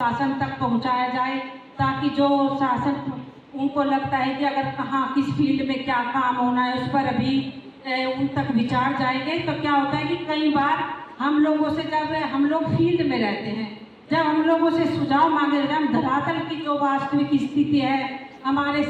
शासन तक पहुंचाया जाए, ताकि जो शासन उनको लगता है कि अगर कहाँ किस फील्ड में क्या काम होना है उस पर अभी उन तक विचार जाएंगे। तो क्या होता है कि कई बार हम लोगों से, जब हम लोग फील्ड में रहते हैं, जब हम लोगों से सुझाव मांगे जाते हैं, हम धरातल की जो वास्तविक स्थिति है हमारे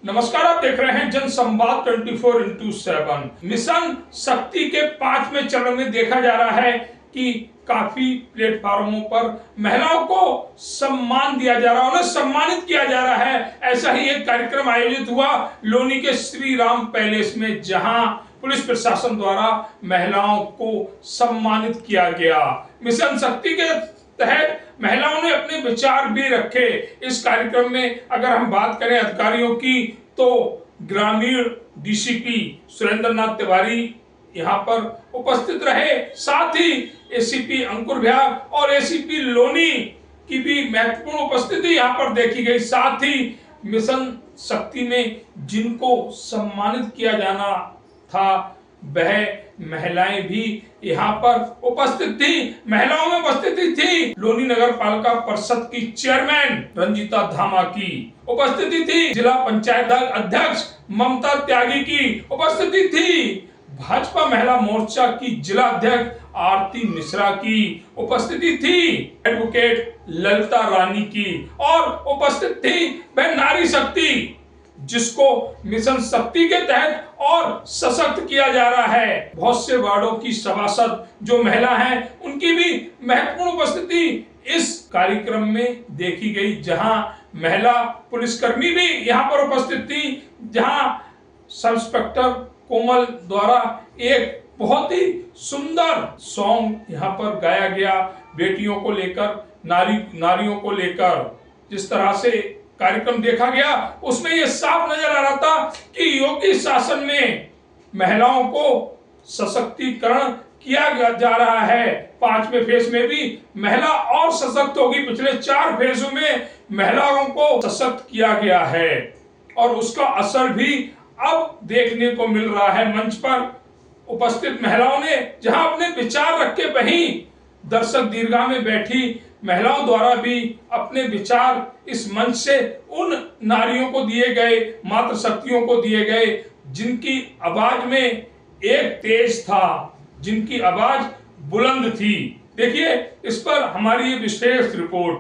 नमस्कार, आप देख रहे हैं जन संवाद 24x7। मिशन शक्ति के 5वें चरण में देखा जा रहा है कि काफी प्लेटफार्मों पर महिलाओं को सम्मान दिया जा रहा है, उन्हें सम्मानित किया जा रहा है। ऐसा ही एक कार्यक्रम आयोजित हुआ लोनी के श्री राम पैलेस में, जहां पुलिस प्रशासन द्वारा महिलाओं को सम्मानित किया गया। मिशन शक्ति के तहत महिलाओं ने अपने विचार भी रखे। इस कार्यक्रम में अगर हम बात करें अधिकारियों की, तो ग्रामीण डीसीपी सुरेंद्रनाथ तिवारी यहां पर उपस्थित रहे। साथ ही एसीपी अंकुर बिहार और एसीपी लोनी की भी महत्वपूर्ण उपस्थिति यहां पर देखी गई। साथ ही मिशन शक्ति में जिनको सम्मानित किया जाना था वह महिलाएं भी यहाँ पर उपस्थित थी। महिलाओं में उपस्थिति थी लोनी नगर पालिका परिषद की चेयरमैन रंजीता धामा की उपस्थिति थी, जिला पंचायत अध्यक्ष ममता त्यागी की उपस्थिति थी, भाजपा महिला मोर्चा की जिला अध्यक्ष आरती मिश्रा की उपस्थिति थी, एडवोकेट ललिता रानी की, और उपस्थित थी वह नारी शक्ति जिसको मिशन शक्ति के तहत और सशक्त किया जा रहा है। बहुत से वार्डों की सभासद जो महिला हैं उनकी भी महत्वपूर्ण उपस्थिति इस कार्यक्रम में देखी गई, जहां महिला पुलिसकर्मी भी यहां पर उपस्थित थी, जहां सब इंस्पेक्टर कोमल द्वारा एक बहुत ही सुंदर सॉन्ग यहां पर गाया गया बेटियों को लेकर, नारियों को लेकर। जिस तरह से कार्यक्रम देखा गया उसमें यह साफ नजर आ रहा था कि योगी शासन में महिलाओं को सशक्तिकरण किया जा रहा है। 5वें फेज में भी महिला और सशक्त होगी। पिछले 4 फेजों में महिलाओं को सशक्त किया गया है और उसका असर भी अब देखने को मिल रहा है। मंच पर उपस्थित महिलाओं ने जहां अपने विचार रखे, वहीं दर्शक दीर्घा में बैठी महिलाओं द्वारा भी अपने विचार इस मंच से उन नारियों को दिए गए, मातृ शक्तियों को दिए गए जिनकी आवाज में एक तेज था, जिनकी आवाज बुलंद थी। देखिए इस पर हमारी ये विशेष रिपोर्ट।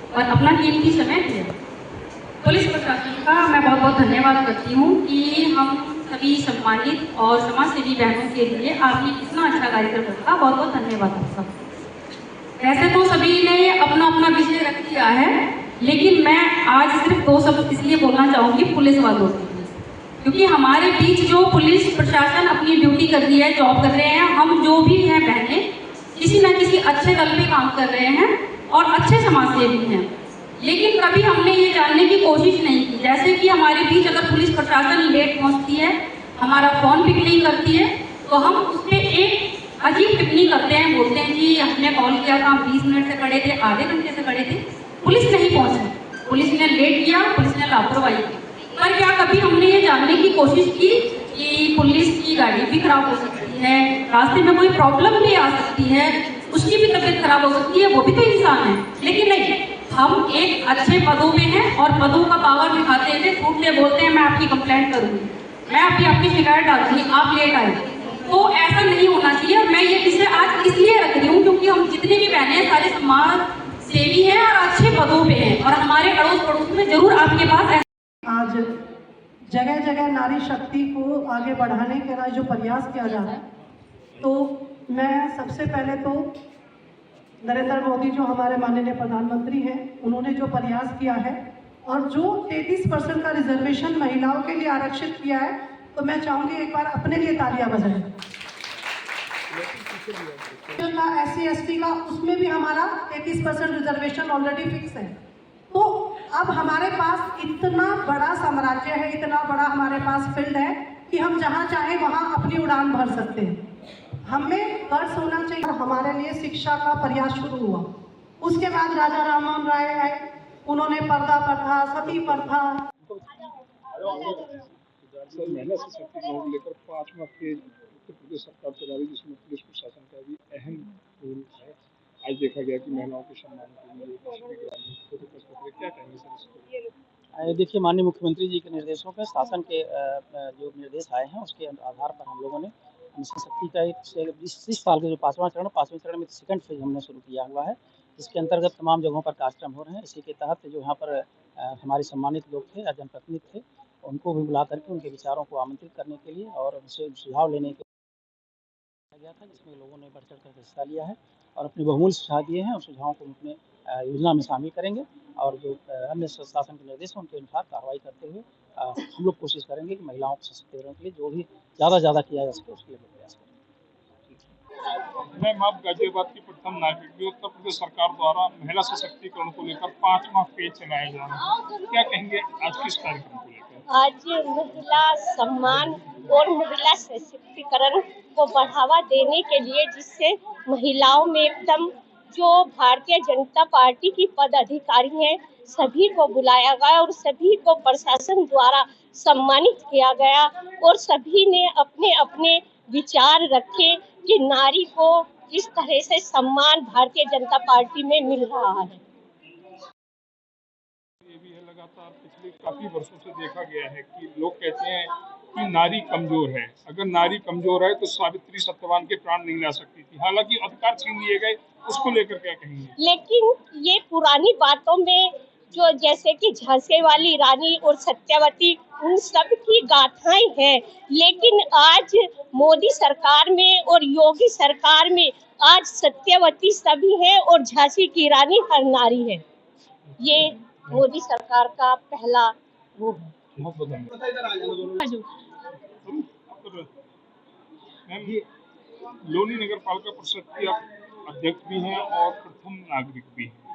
और अपना कीमती समय दिया। पुलिस प्रशासन का मैं बहुत बहुत धन्यवाद करती हूँ कि हम सभी सम्मानित और समाज सेवी बहनों के लिए आपने इतना अच्छा कार्यक्रम रखा। बहुत बहुत धन्यवाद आपका। वैसे तो सभी ने अपना अपना विषय रख दिया है, लेकिन मैं आज सिर्फ 2 शब्द इसलिए बोलना चाहूँगी पुलिस वालों के लिए, क्योंकि हमारे बीच जो पुलिस प्रशासन अपनी ड्यूटी कर रही है, जॉब कर रहे हैं, हम जो भी हैं बहनें किसी न किसी अच्छे दल पे काम कर रहे हैं और अच्छे समाज सेवी हैं। लेकिन कभी हमने ये जानने की कोशिश नहीं की, जैसे कि हमारे बीच अगर पुलिस प्रशासन लेट पहुंचती है, हमारा फोन पिक नहीं करती है, तो हम उस पर एक अजीब टिप्पणी करते हैं, बोलते हैं कि हमने कॉल किया था, हम 20 मिनट से खड़े थे, आधे घंटे से खड़े थे, पुलिस नहीं पहुंची, पुलिस ने लेट किया, पुलिस ने लापरवाही की। पर क्या कभी हमने ये जानने की कोशिश की कि पुलिस की गाड़ी भी खराब हो सकती है, रास्ते में कोई प्रॉब्लम भी आ सकती है, उसकी भी तबीयत खराब हो सकती है, वो भी तो इंसान है। लेकिन नहीं, हम एक अच्छे पदों पे हैं और पदों का पावर दिखाते हुए फूटते बोलते हैं मैं आपकी कंप्लेंट करूंगी, मैं आपकी शिकायत डालूंगी, आप लेट आए। तो ऐसा नहीं होना चाहिए। मैं ये विषय आज इसलिए रख रही हूँ क्योंकि हम जितने भी बहने हैं सारे समाज सेवी हैं और अच्छे पदों पे हैं, और हमारे अड़ोस पड़ोस में जरूर आपके पास आज जगह जगह नारी शक्ति को आगे बढ़ाने के लिए जो प्रयास किया जा रहा है, तो मैं सबसे पहले तो नरेंद्र मोदी जो हमारे माननीय प्रधानमंत्री हैं, उन्होंने जो प्रयास किया है और जो 33% का रिजर्वेशन महिलाओं के लिए आरक्षित किया है, तो मैं चाहूँगी एक बार अपने लिए तालियां बजाएं। SC ST का उसमें भी हमारा 33% रिजर्वेशन ऑलरेडी फिक्स है। तो अब हमारे पास इतना बड़ा साम्राज्य है, इतना बड़ा हमारे पास फील्ड है कि हम जहाँ चाहें वहाँ अपनी उड़ान भर सकते हैं। हमें गर्व होना चाहिए। हमारे लिए शिक्षा का प्रयास शुरू हुआ, उसके बाद राजा राममोहन राय आए, उन्होंने पर्दा प्रथा, सती प्रथा। सर, महिला सशक्तिकरण को लेकर 5वां फेज उत्तर प्रदेश सरकार चला रही, जिसमें पुलिस प्रशासन का भी अहम रोल है। आज देखा गया कि महिलाओं के सम्मान के लिए क्या कहेंगे सर इसको? देखिए, माननीय मुख्यमंत्री जी के निर्देशों पे, शासन के जो निर्देश आए हैं उसके आधार पर हम लोगों ने मिशन शक्ति का इस साल का जो 5वां चरण में सेकंड फेज हमने शुरू किया हुआ है। इसके अंतर्गत तमाम जगहों पर कार्यक्रम हो रहे हैं। इसी के तहत जो यहाँ पर हमारे सम्मानित लोग थे या जनप्रतिनिधि थे, उनको भी बुला करके उनके विचारों को आमंत्रित करने के लिए और उनसे सुझाव लेने के लिए गया था, जिसमें लोगों ने बढ़ चढ़ कर हिस्सा लिया है और अपने बहुमूल्य सुझाव दिए हैं। उन सुझावों को अपने योजना में शामिल करेंगे और जो अन्य शासन के निर्देश हैं उनके अनुसार कार्रवाई करते हुए हम लोग कोशिश करेंगे कि महिलाओं को सशक्तिकरण के लिए जो भी ज़्यादा किया जा सके उसके लिए प्रयास करें। मैम, आप गाजियाबाद की प्रथम नागरिक भी। उत्तर प्रदेश सरकार द्वारा महिला सशक्तिकरण को लेकर 5वां फेज चलाया जा रहा है, क्या कहेंगे आज किस कार्यक्रम को लेकर? आज महिला सम्मान और महिला सशक्तिकरण को बढ़ावा देने के लिए, जिससे महिलाओं में एकदम जो भारतीय जनता पार्टी की पदाधिकारी हैं सभी को बुलाया गया और सभी को प्रशासन द्वारा सम्मानित किया गया और सभी ने अपने अपने विचार रखे कि नारी को किस तरह से सम्मान भारतीय जनता पार्टी में मिल रहा है। ये भी है, लगातार पिछले काफी वर्षों से देखा गया है कि लोग कहते हैं कि नारी कमजोर है। अगर नारी कमजोर है तो सावित्री सत्यवान के प्राण नहीं ला सकती थी, हालांकि अधिकार छीन लिए गए, उसको लेकर क्या कहेंगे? लेकिन ये पुरानी बातों में जो जैसे कि झांसी वाली रानी और सत्यवती, उन सब की गाथाएं हैं, लेकिन आज मोदी सरकार में और योगी सरकार में आज सत्यवती सभी है और झांसी की रानी हर नारी है। ये मोदी सरकार का पहला वो है। लोनी नगर पालिका परिषद की आप अध्यक्ष भी हैं और प्रथम नागरिक भी हैं।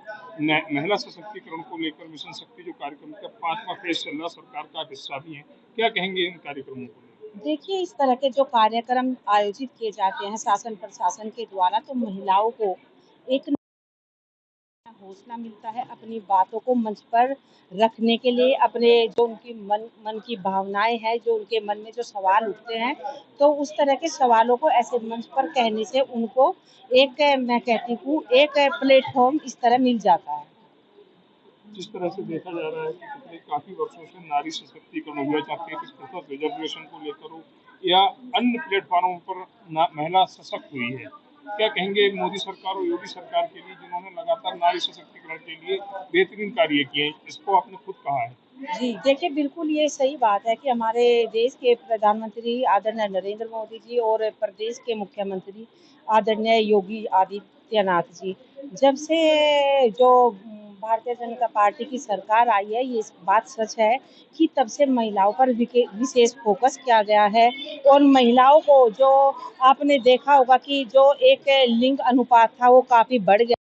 महिला सशक्तिकरण को लेकर मिशन शक्ति जो कार्यक्रम का 5वां फेज चल रहा, सरकार का हिस्सा भी है, क्या कहेंगे इन कार्यक्रमों को? देखिए, इस तरह के जो कार्यक्रम आयोजित किए जाते हैं शासन प्रशासन के द्वारा, तो महिलाओं को एक हौसला मिलता है अपनी बातों को मंच पर रखने के लिए, अपने जो उनकी मन की भावनाएं हैं, जो उनके मन में जो सवाल उठते हैं, तो उस तरह के सवालों को ऐसे मंच पर कहने से उनको एक, मैं कहती हूँ, एक प्लेटफॉर्म इस तरह मिल जाता है। जिस तरह से देखा जा रहा है कि पिछले काफी वर्षों से नारी सशक्तिकरण हुआ, चाहे 33% रिजर्वेशन को लेकर हो या अन्य प्लेटफॉर्मों पर महिला सशक्त हुई है, क्या कहेंगे मोदी सरकार और योगी सरकार के लिए, जिन्होंने लगातार नारी सशक्तिकरण के लिए बेहतरीन कार्य किए हैं? इसको आपने खुद कहा है। जी, देखिए, बिल्कुल ये सही बात है कि हमारे देश के प्रधानमंत्री आदरणीय नरेंद्र मोदी जी और प्रदेश के मुख्यमंत्री आदरणीय योगी आदित्यनाथ जी, जब से जो भारतीय जनता पार्टी की सरकार आई है, ये बात सच है कि तब से महिलाओं पर विशेष फोकस किया गया है और महिलाओं को, जो आपने देखा होगा कि जो एक लिंग अनुपात था वो काफ़ी बढ़ गया,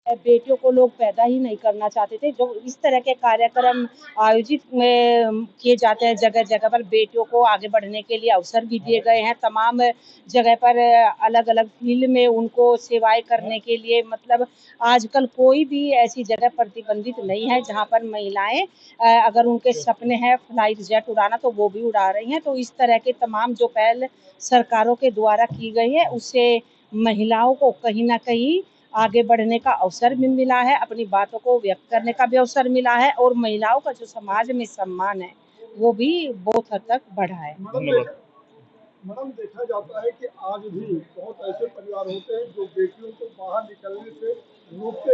बेटियों को लोग पैदा ही नहीं करना चाहते थे। जो इस तरह के कार्यक्रम आयोजित किए जाते हैं जगह जगह पर, बेटियों को आगे बढ़ने के लिए अवसर भी दिए गए हैं। तमाम जगह पर अलग अलग फील्ड में उनको सेवाएं करने के लिए, मतलब आजकल कोई भी ऐसी जगह प्रतिबंधित नहीं है जहां पर महिलाएं अगर उनके सपने हैं फ्लाइट जेट उड़ाना तो वो भी उड़ा रही हैं। तो इस तरह के तमाम जो पहल सरकारों के द्वारा की गई है, उससे महिलाओं को कहीं ना कहीं आगे बढ़ने का अवसर भी मिला है, अपनी बातों को व्यक्त करने का भी अवसर मिला है और महिलाओं का जो समाज में सम्मान है वो भी बहुत हद तक बढ़ा है। मैडम, देखा जाता है कि आज भी बहुत ऐसे परिवार होते हैं जो बेटियों को बाहर निकलने से रोकते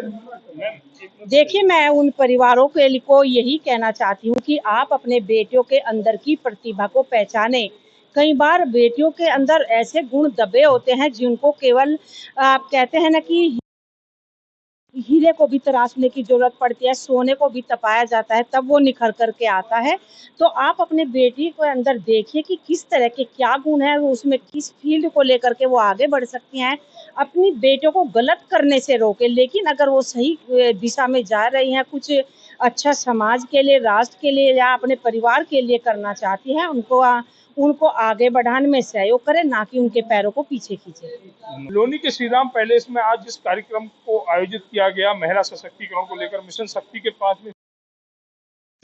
हैं। देखिए, मैं उन परिवारों के लिए को यही कहना चाहती हूँ कि आप अपने बेटियों के अंदर की प्रतिभा को पहचानें। कई बार बेटियों के अंदर ऐसे गुण दबे होते हैं जिनको केवल आप कहते हैं ना कि हीरे को भी तराशने की जरूरत पड़ती है, सोने को भी तपाया जाता है, तब वो निखर करके आता है। तो आप अपने बेटी के अंदर देखिए कि किस तरह के क्या गुण है, वो उसमें किस फील्ड को लेकर के वो आगे बढ़ सकती हैं। अपनी बेटियों को गलत करने से रोके, लेकिन अगर वो सही दिशा में जा रही हैं, कुछ अच्छा समाज के लिए, राष्ट्र के लिए या अपने परिवार के लिए करना चाहती हैं, उनको उनको आगे बढ़ाने में सहयोग करें, ना कि उनके पैरों को पीछे खींचे। लोनी के श्री राम पैलेस में आज जिस कार्यक्रम को आयोजित किया गया महिला सशक्तिकरण को लेकर मिशन शक्ति के 5वें,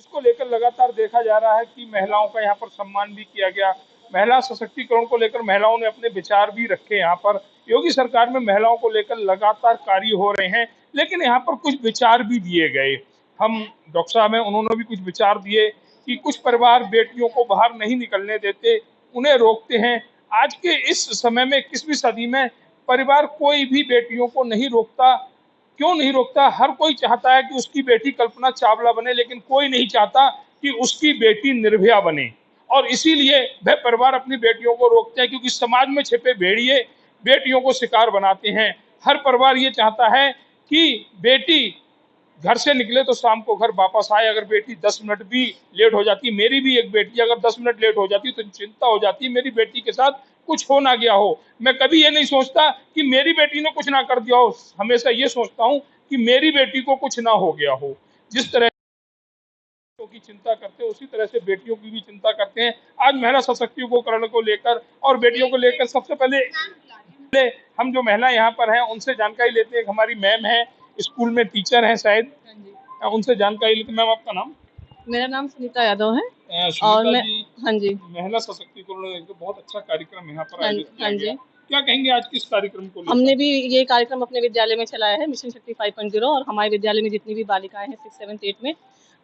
इसको लेकर लगातार देखा जा रहा है कि महिलाओं का यहाँ पर सम्मान भी किया गया। महिला सशक्तिकरण को लेकर महिलाओं ने अपने विचार भी रखे। यहाँ पर योगी सरकार में महिलाओं को लेकर लगातार कार्य हो रहे हैं, लेकिन यहाँ पर कुछ विचार भी दिए गए। हम डॉक्टर साहब हैं, उन्होंने भी कुछ विचार दिए कि कुछ परिवार बेटियों को बाहर नहीं निकलने देते, उन्हें रोकते हैं। आज के इस समय में 21वीं सदी में परिवार कोई भी बेटियों को नहीं रोकता। क्यों नहीं रोकता? हर कोई चाहता है कि उसकी बेटी कल्पना चावला बने, लेकिन कोई नहीं चाहता कि उसकी बेटी निर्भया बने। और इसीलिए वह परिवार अपनी बेटियों को रोकते हैं, क्योंकि समाज में छिपे भेड़िए बेटियों को शिकार बनाते हैं। हर परिवार ये चाहता है कि बेटी घर से निकले तो शाम को घर वापस आए। अगर बेटी 10 मिनट भी लेट हो जाती, मेरी भी एक बेटी अगर 10 मिनट लेट हो जाती तो चिंता हो जाती मेरी बेटी के साथ कुछ हो ना गया हो। मैं कभी ये नहीं सोचता कि मेरी बेटी ने कुछ ना कर दिया हो, हमेशा ये सोचता हूँ कि मेरी बेटी को कुछ ना हो गया हो। जिस तरह की चिंता करते हैं उसी तरह से बेटियों की भी चिंता करते हैं। आज महिला सशक्तिकरण को लेकर और बेटियों को लेकर सबसे पहले हम जो महिला यहाँ पर हैं उनसे जानकारी लेते हैं। हमारी मैम है, स्कूल में टीचर हैं शायद, उनसे जानकारी लेते। मैम आपका नाम? मेरा नाम सुनीता यादव है। और मैं हाँ जी, महिला सशक्तिकरण एक बहुत अच्छा कार्यक्रम यहाँ पर हाँ आयोजित किया जी। गया। क्या कहेंगे आज किस कार्यक्रम को लेकर? हमने भी ये कार्यक्रम अपने विद्यालय में चलाया है, मिशन शक्ति 5.0, और हमारे विद्यालय में जितनी भी बालिकाएं हैं 6, 7, 8 में,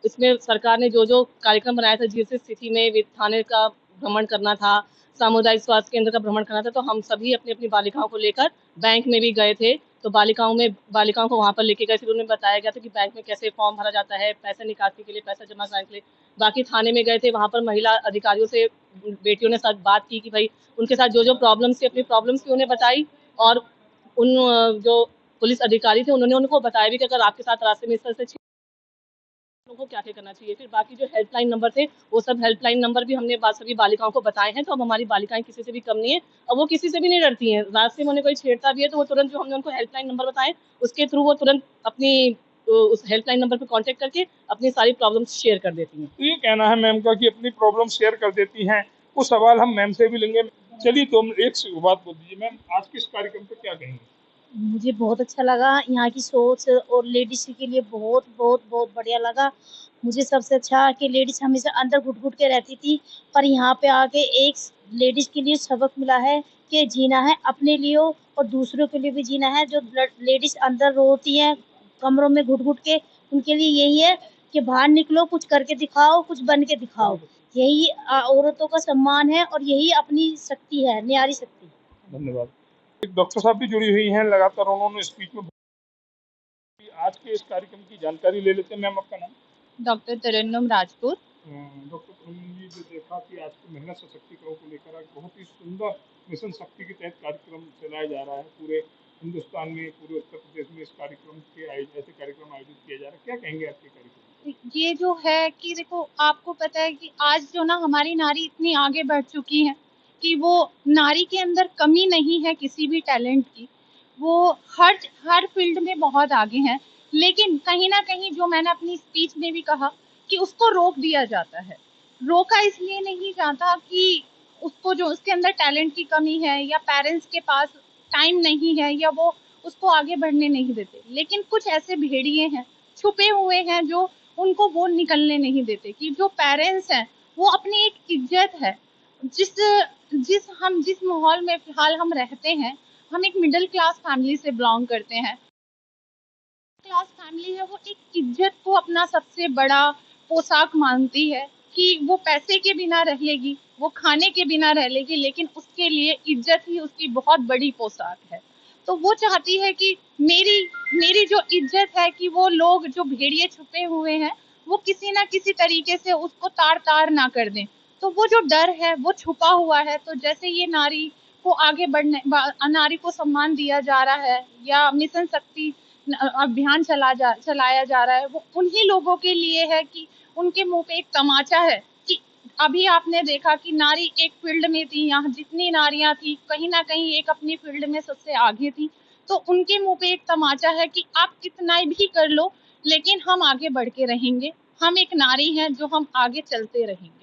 इसमें सरकार ने जो जो कार्यक्रम बनाया था, जिस स्थिति में थाने का भ्रमण करना था, सामुदायिक स्वास्थ्य केंद्र का भ्रमण करना था, तो हम सभी अपनी अपनी बालिकाओं को लेकर बैंक में भी गए थे। तो बालिकाओं को वहाँ पर लेके गए थे। उन्हें बताया गया था कि बैंक में कैसे फॉर्म भरा जाता है, पैसे निकालने के लिए, पैसा जमा कराने के लिए। बाकी थाने में गए थे, वहाँ पर महिला अधिकारियों से बेटियों ने साथ बात की कि भाई उनके साथ जो जो प्रॉब्लम्स थी, अपनी प्रॉब्लम्स भी उन्हें बताई। और उन जो पुलिस अधिकारी थे उन्होंने उनको बताया भी कि अगर आपके साथ रास्ते में इस तरह से को क्या क्या करना चाहिए। फिर बाकी जो हेल्पलाइन नंबर थे, वो सब हेल्पलाइन नंबर भी हमने सभी बालिकाओं को बताए हैं। तो अब हमारी बालिकाएं किसी से भी कम नहीं है और वो किसी से भी नहीं डरती हैं। रास्ते में उन्हें कोई छेड़ता भी है तो वो तुरंत, जो हमने उनको हेल्पलाइन नंबर बताए, उसके थ्रू वो तुरंत अपनी उस हेल्पलाइन नंबर पर कांटेक्ट करके अपनी सारी प्रॉब्लम्स शेयर कर देती हैं। तो ये कहना है मैम का कि अपनी प्रॉब्लम शेयर कर देती हैं। कुछ सवाल हम मैम से भी लेंगे। चलिए, तो एक बात बोल दीजिए मैम, आज के इस कार्यक्रम पर क्या कहेंगे? मुझे बहुत अच्छा लगा, यहाँ की सोच और लेडीज के लिए बहुत बहुत बहुत बढ़िया लगा। मुझे सबसे अच्छा कि लेडीज हमेशा अंदर घुट घुट के रहती थी, पर यहाँ पे आके एक लेडीज के लिए सबक मिला है कि जीना है अपने लिए और दूसरों के लिए भी जीना है। जो लेडीज अंदर रोती हैं कमरों में घुट घुट के, उनके लिए यही है कि बाहर निकलो, कुछ करके दिखाओ, कुछ बन के दिखाओ। यही औरतों का सम्मान है और यही अपनी शक्ति है, न्यारी शक्ति। धन्यवाद। डॉक्टर साहब भी जुड़ी हुई हैं, लगातार उन्होंने स्पीच में आज के इस कार्यक्रम की जानकारी ले लेते हैं। मैम आपका नाम? डॉक्टर तरन्नुम राजपूत। डॉक्टर तरन्नुम जी, जो देखा कि आज की महिला सशक्तिकरण को लेकर आज बहुत ही सुंदर मिशन शक्ति के तहत कार्यक्रम चलाया जा रहा है। पूरे हिंदुस्तान में, पूरे उत्तर प्रदेश में इस कार्यक्रम के ऐसे कार्यक्रम आयोजित किए जा रहे हैं। क्या कहेंगे आज के कार्यक्रम? ये जो है कि देखो, आपको पता है कि आज जो ना हमारी नारी इतनी आगे बढ़ चुकी है कि वो नारी के अंदर कमी नहीं है किसी भी टैलेंट की। वो हर फील्ड में बहुत आगे हैं, लेकिन कहीं ना कहीं, जो मैंने अपनी स्पीच में भी कहा, कि उसको रोक दिया जाता है। रोका इसलिए नहीं जाता कि उसको, जो उसके अंदर टैलेंट की कमी है या पेरेंट्स के पास टाइम नहीं है या वो उसको आगे बढ़ने नहीं देते, लेकिन कुछ ऐसे भेड़िए हैं, छुपे हुए हैं, जो उनको वो निकलने नहीं देते। कि जो पेरेंट्स हैं वो अपनी एक इज्जत है, जिस माहौल में फिलहाल हम रहते हैं, हम एक मिडिल क्लास फैमिली से बिलोंग करते हैं। क्लास फैमिली है, वो एक इज्जत को अपना सबसे बड़ा पोशाक मानती है कि वो पैसे के बिना रह लेगी, वो खाने के बिना रह लेगी, लेकिन उसके लिए इज्जत ही उसकी बहुत बड़ी पोशाक है। तो वो चाहती है कि मेरी जो इज्जत है, कि वो लोग जो भेड़िए छुपे हुए हैं वो किसी ना किसी तरीके से उसको तार ना कर दें। तो वो जो डर है वो छुपा हुआ है। तो जैसे ये नारी को आगे बढ़ने, नारी को सम्मान दिया जा रहा है या मिशन शक्ति अभियान चलाया जा रहा है, वो उन्हीं लोगों के लिए है कि उनके मुंह पे एक तमाचा है। कि अभी आपने देखा कि नारी एक फील्ड में थी, यहाँ जितनी नारियां थी कहीं ना कहीं एक अपनी फील्ड में सबसे आगे थी। तो उनके मुंह पे एक तमाचा है कि आप कितना भी कर लो, लेकिन हम आगे बढ़ के रहेंगे। हम एक नारी हैं जो हम आगे चलते रहेंगे।